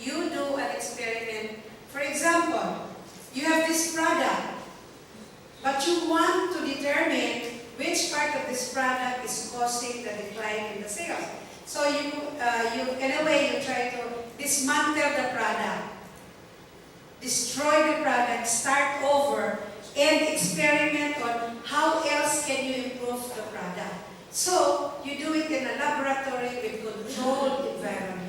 you do an experiment. For example, you have this product, but you want to determine which part of this product is causing the decline in the sales. So you in a way, you try to dismantle the product, destroy the product, start over, and experiment on how else can you improve the product. So you do it in a laboratory with controlled environment.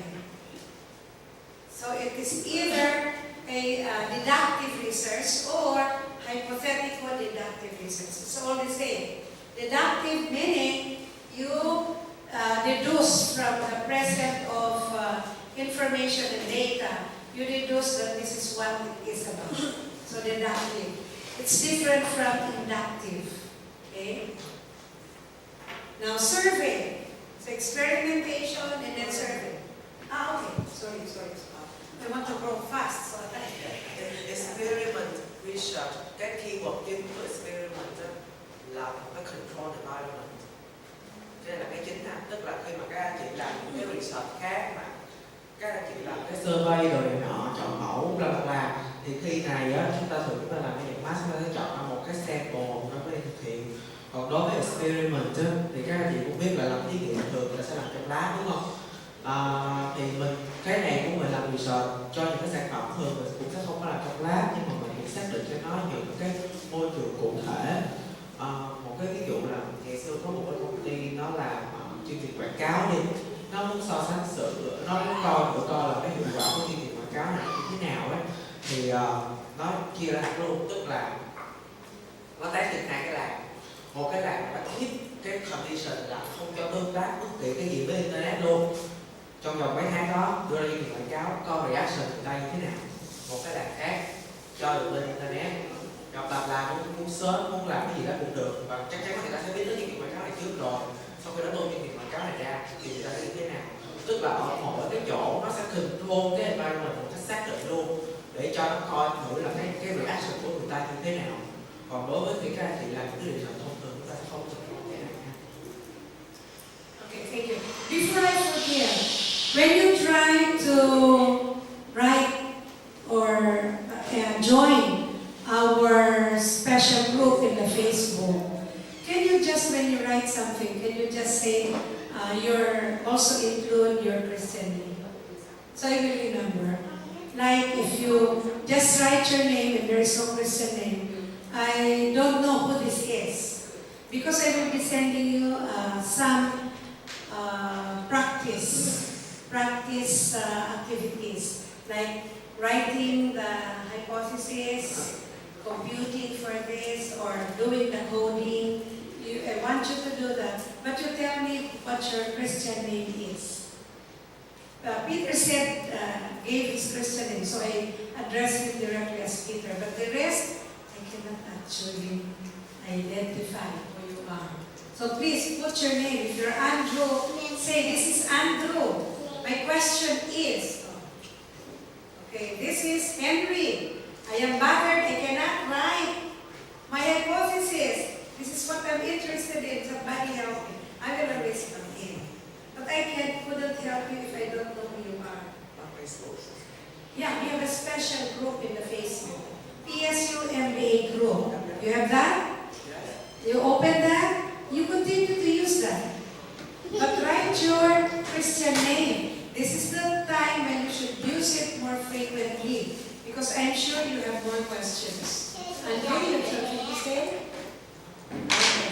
So it is either a deductive research or hypothetical deductive research. It's all the same. Deductive meaning you deduce from the present of information and data. You deduce that this is what it is about. So deductive. It's different from inductive. Okay? Now survey. So experimentation and then survey. Okay. Sorry. I want to grow fast. So Experiment research. Cái keyword chính của experiment đó là cái control environment. Đây là cái chính ha. Tức là khi mà các anh chị làm những cái research khác mà các anh chị làm cái survey rồi này nọ, chọn mẫu bla bla bla, thì khi này á chúng ta làm cái dạng mass, chúng ta sẽ chọn ra một cái sample nó mới thực hiện. Còn đối với experiment á, thì các anh chị cũng biết là làm thí nghiệm thường là sẽ làm trong lab, đúng không? Thì cái này của mình làm research cho những cái sản phẩm thường mình cũng sẽ không có làm trong lab, nhưng mà mình cũng xác định cho nó những cái môi trường cụ thể. Một cái ví dụ là ngày xưa có một cái công ty nó làm chương trình quảng cáo đi, nó muốn so sánh nó muốn coi là cái hiệu quả của chương trình quảng cáo này như thế nào ấy, thì nó chia ra luôn, tức là nó test được hai cái làng. Một cái làng nó hit cái condition là không cho tương tác bất kỳ cái gì với internet luôn, trong vòng mấy tháng đó đưa ra chương trình quảng cáo coi reaction người ta như thế nào. Một cái làng khác cho được lên internet, gặp làm muốn search, muốn làm cái gì đó cũng được, và chắc chắn người ta sẽ biết tới chương trình quảng cáo này trước rồi. Sau khi đó tung chương trình quảng cáo này ra thì người ta sẽ như thế nào. Tức là ở mỗi cái chỗ nó sẽ control cái environment một cách xác định luôn, để cho nó coi thử là cái reaction của người ta như thế nào. Còn đối với cái anh chị làm cái research thông thường, chúng ta sẽ không thực hiện cái này. Okay, thank you. Before I forget, when you try to write or join our special group in the Facebook, can you just, when you write something, can you just say you're also include your Christian name? So I will remember. Like if you just write your name and there is no Christian name, I don't know who this is, because I will be sending you some practice activities, like writing the hypothesis, computing for this, or doing the coding. I want you to do that, but you tell me what your Christian name is. Peter said, gave his Christian name, so I addressed him directly as Peter, but the rest, I cannot actually identify who you are. So please put your name. If you're Andrew, say, this is Andrew. My question is, okay, this is Henry. I am bothered, I cannot write my hypothesis. This is what I'm interested in. Somebody help me. I will always come in. But I couldn't help you if I don't know who you are. Yeah, we have a special group in the Facebook. PSU MBA group. You have that? You open that? You continue to use that. But write your Christian name. This is the time when you should use it more frequently, because I'm sure you have more questions. And do you have something to say? Okay.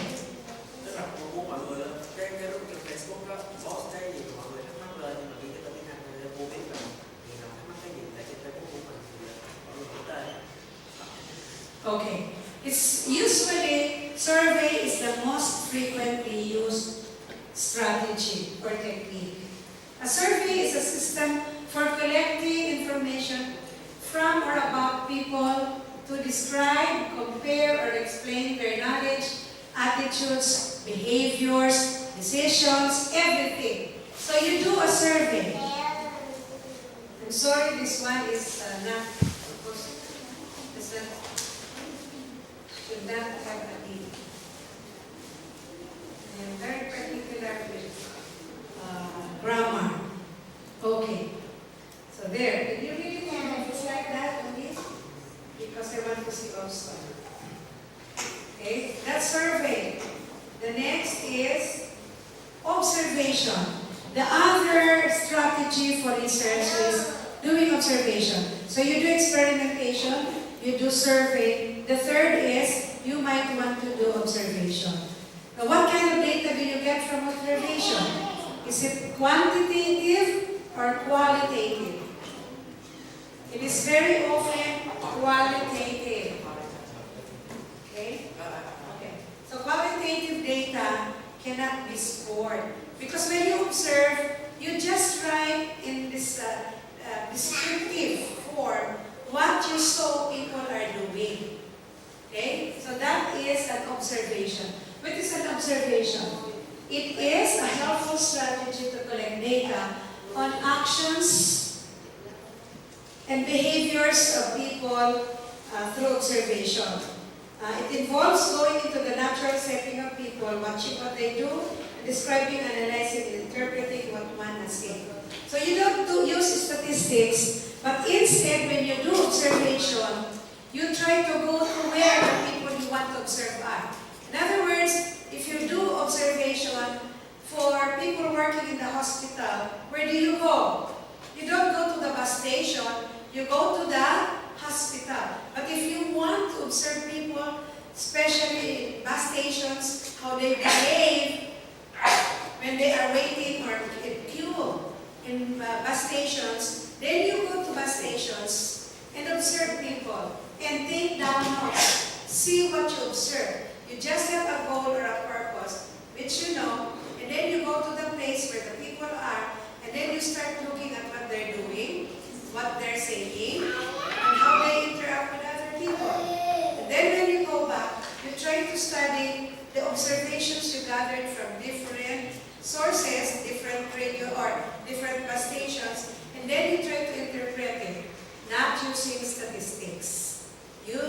Tức là mọi người cái group trên Facebook đó có cái gì mọi người thắc mắc lên, nhưng mà ghi cái tên tiếng Anh để cô biết là người nào thắc mắc cái gì tại trên Facebook của mình thì mọi người biết tên. Okay. It's usually survey is the most frequently used strategy or technique. A survey is a system for collecting information from or about people to describe, compare, or explain their knowledge, attitudes, behaviors, decisions, everything. So you do a survey. I'm sorry, this one is not, of course, should not have a name. I am very particular with grammar. Okay. So there. Did you really want to do like that on this? Because I want to see also. Okay, that's survey. The next is observation. The other strategy for research is doing observation. So you do experimentation, you do survey. The third is you might want to do observation. Now, what kind of data do you get from observation? Is it quantitative or qualitative? It is very often qualitative. Okay? Okay. So qualitative data cannot be scored. Because when you observe, you just write in this descriptive form what you saw people are doing. Okay? So that is an observation. What is an observation? It is a helpful strategy to collect data on actions and behaviors of people through observation. It involves going into the natural setting of people, watching what they do, describing, analyzing, and interpreting what one has seen. So you don't use statistics, but instead when you do observation, you try to go to where the people you want to observe are. In other words, if you do observation for people working in the hospital, where do you go? You don't go to the bus station, you go to the hospital. But if you want to observe people, especially in bus stations, how they behave when they are waiting or in queue in bus stations, then you go to bus stations and observe people and take down notes. See what you observe. You just have a goal or a purpose, which you know, and then you go to the place where the people are, and then you start looking at what they're doing, what they're saying, and how they interact with other people. And then when you go back, you try to study the observations you gathered from different sources, different radio or different bus stations, and then you try to interpret it, not using statistics. You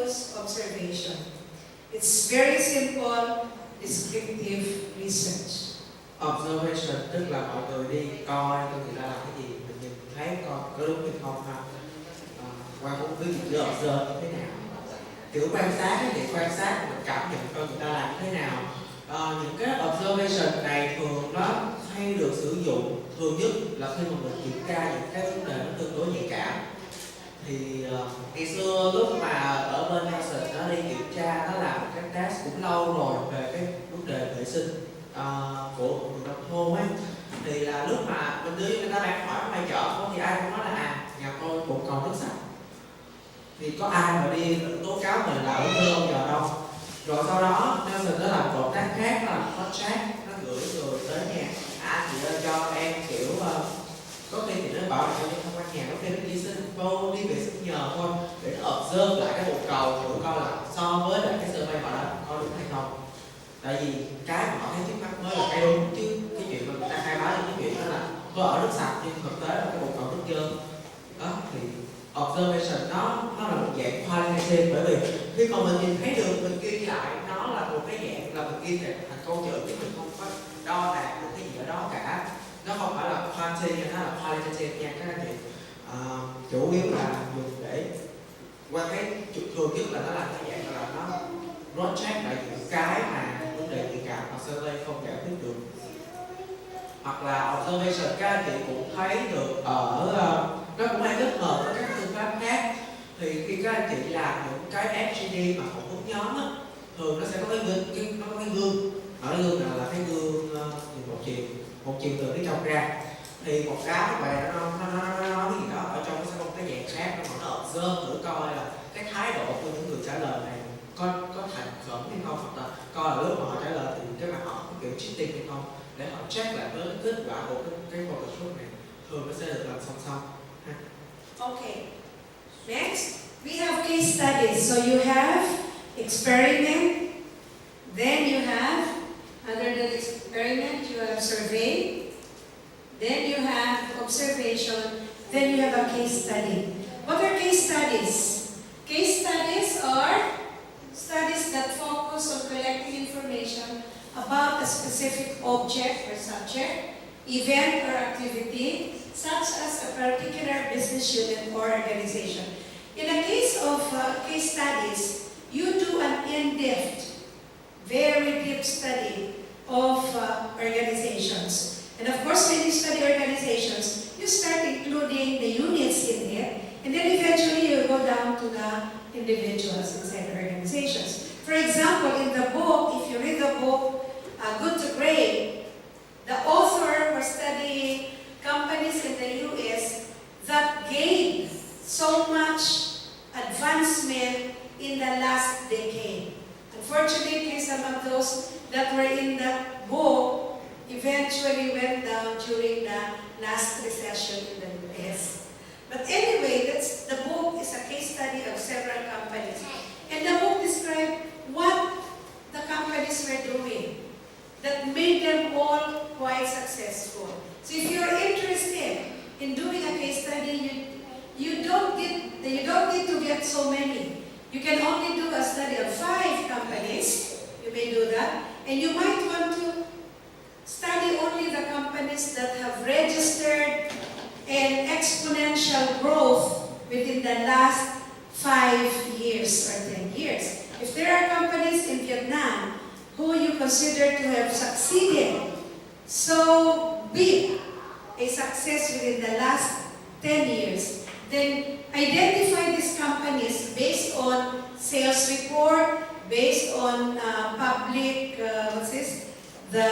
use observation. It's very simple, descriptive research. Observation tức là mọi người đi coi người ta làm cái gì, mình nhìn thấy coi có đúng hay không ha. Qua một cái việc observe như thế nào, kiểu quan sát cái việc quan sát mình cảm nhận coi người ta làm như thế nào. Những cái observation này thường nó hay được sử dụng thường nhất là khi mà mình kiểm tra những cái vấn đề nó tương đối nhạy cảm. Thì ngày xưa lúc mà ở bên Nelson nó đi kiểm tra, nó làm cái test cũng lâu rồi về cái vấn đề vệ sinh của người nông thôn ấy, thì là lúc mà mình đưa người ta đang hỏi ngoài chợ thì ai cũng nói là nhà tôi bồn cầu nước sạch, thì có ai mà đi tố cáo mình là ở không giờ đâu. Rồi sau đó Nelson nó làm động tác khác là nó chat, nó gửi người tới nhà, anh chị ơi cho em kiểu có khi thì nó bảo là cho thông qua nhà, có khi nó chỉ xin vô đi vệ sinh nhờ thôi, để nó observe lại cái bồn cầu thử coi là so với lại cái survey họ đã coi đúng hay không. Tại vì cái mà họ thấy trước mắt mới là cái đúng, chứ cái chuyện mà người ta khai báo những cái chuyện đó là tôi ở nước sạch nhưng thực tế là cái bồn cầu nước trơn đó. Thì observation nó là một dạng qualitative, bởi vì khi mà mình nhìn thấy được mình ghi lại nó là một cái dạng là mình ghi thành câu chữ, chứ mình không có đo đạc được cái gì ở đó cả. Nó không phải là quantitative, nó là qualitative nha các anh chị. Chủ yếu là dùng để qua cái thường nhất là nó làm cái dạng là nó cross check lại những cái mà vấn đề nhạy cảm mà survey không giải quyết được. Hoặc là observation các anh chị cũng thấy được ở nó cũng hay kết hợp với các phương pháp khác. Thì khi các anh chị làm những cái FGD mà phỏng vấn nhóm á, thường nó sẽ có cái gương, ở gương nào là cái gương nhìn một chiều từ phía trong ra, thì một cái như vậy nó nói cái gì đó ở trong nó sẽ có một cái dạng khác, nó observe thử coi là cái thái độ của những người trả lời này có thành khẩn hay không, hoặc là coi là lúc mà họ trả lời thì cái mặt họ có kiểu cheating hay không, để họ check lại với kết quả của cái photoshoot này. Thường nó sẽ được làm song song. Okay. Next, we have case studies. So you have experiment, then you have, under the experiment, you have survey, then you have observation, then you have a case study. What are case studies? Case studies are studies that focus on collecting information about a specific object or subject, event or activity, such as a particular business unit or organization. In the case of case studies, you do an in-depth, very deep study of organizations. And of course, when you study organizations, you start including the units in it, and then eventually you go down to the individuals inside the organizations. For example, in the book, if you read the book, Good to Great, the author was studying companies in the US that gained so much advancement in the last decade. Unfortunately, some of those that were in that book eventually went down during the last recession in the US. But anyway, the book is a case study of several companies. And the book described what the companies were doing that made them all quite successful. So if you're interested in doing a case study, you don't need to get so many. You can only do a study of 5 companies. You may do that. And you might want to study only the companies that have registered an exponential growth within the last 5 years or 10 years. If there are companies in Vietnam who you consider to have succeeded so big, a success within the last 10 years, then identify these companies based on sales report, based on public, the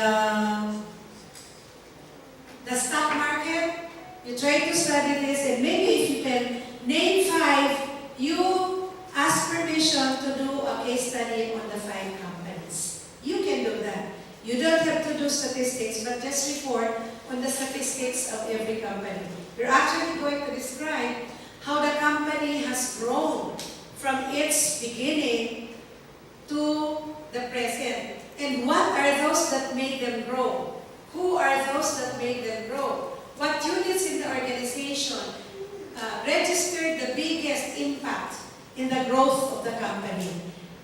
stock market. You try to study this, and maybe if you can name 5, you ask permission to do a case study on the 5 companies. You can do that. You don't have to do statistics, but just report on the statistics of every company. You're actually going to describe how the company has grown from its beginning to the present. And what are those that made them grow? Who are those that made them grow? What units in the organization registered the biggest impact in the growth of the company?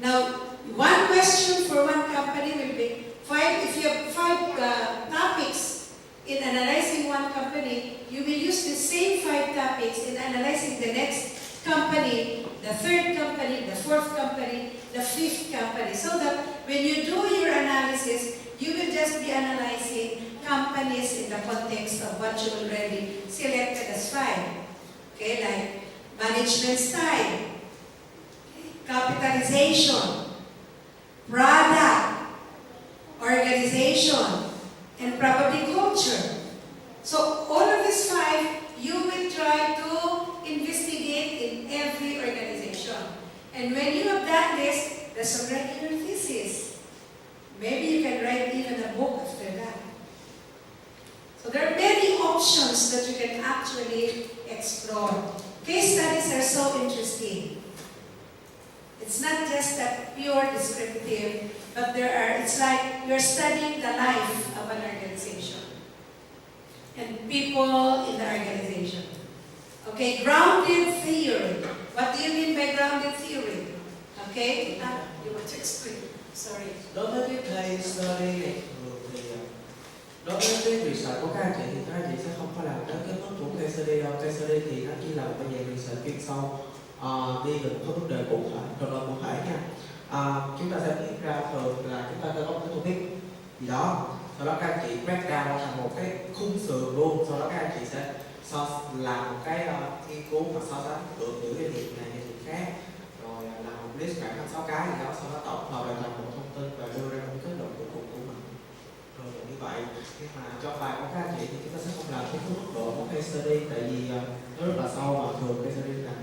Now, one question for one company will be 5. If you have 5 topics in analyzing one company, you will use the same 5 topics in analyzing the next company, the 3rd company, the 4th company, the 5th company, so that when you do your analysis, you will just be analyzing companies in the context of what you already selected as 5. Okay, like management style, capitalization, product, organization, and probably culture. So all of these 5, you will try to investigate in every organization. And when you have done this, that's already your thesis. Maybe you can write even a book after that. So there are many options that you can actually explore. Case studies are so interesting. It's not just a pure descriptive, but it's like you're studying the life of an organization and people in the organization. Okay, grounded theory. What do you mean by grounded theory? Okay, you want to explain? Sorry. Đối với cái case study này thường thì đối với cái research của các anh chị sẽ không có làm tới cái mức của case study đâu. Case study thì nó chỉ là một cái dạng research chuyên sâu, đi về một cái vấn đề cụ thể, cụ thể nha. Chúng ta sẽ viết ra thường là chúng ta có một cái topic gì đó, sau đó các anh chị break down thành một cái khung sườn luôn, sau đó các anh chị sẽ làm một cái nghiên cứu và so sánh được giữa cái điểm này và điểm khác, rồi làm một list khoảng 5-6 cái gì đó, sau đó tổng hợp lại thành một thông tin và đưa ra một kết luận cuối cùng của mình. Rồi như vậy, nhưng mà cho file của các anh chị thì chúng ta sẽ không làm cái mức độ của case study, tại vì nó rất là sâu và thường case study làm